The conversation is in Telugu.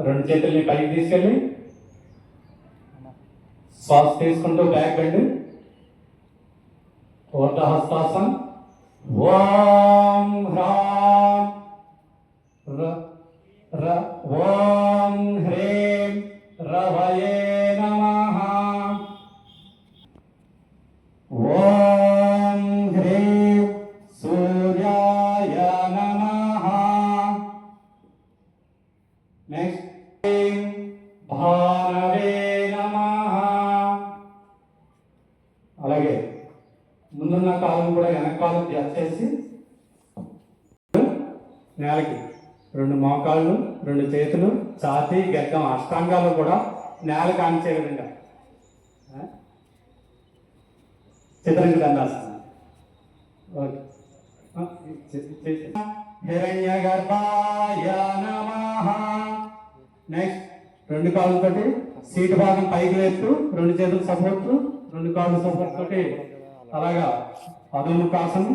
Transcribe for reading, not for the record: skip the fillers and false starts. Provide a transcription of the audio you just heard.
రెండు చేతుల్ని పైకి తీసుకెళ్ళి శ్వాస తీసుకుంటూ బ్యాక్ బెండ్. ఊర్ధహస్తాసనం. ఓం హ్రాం ఓం హ్రీం రవయే నమః. ఓం హ్రీం సూర్యాయ నమః. నెక్స్ట్ భానవే నమః. అలాగే ముందున్న కాలం కూడా వెనకాలం చేసి నేలకి రెండు మోకాళ్ళు, రెండు చేతులు, ఛాతీ, గడ్డం, అష్టాంగాలు కూడా నేలకు ఆంచే విధంగా చతురంగ దండాసనం. హిరణ్య గర్భాయ నమః. నెక్స్ట్ రెండు కాళ్ళతోటి సీటు భాగం పైకి లేపుతూ రెండు చేతులు సపోర్ట్, రెండు కాళ్ళు సపోర్ట్ తోటి అలాగా అధోముఖాసనం.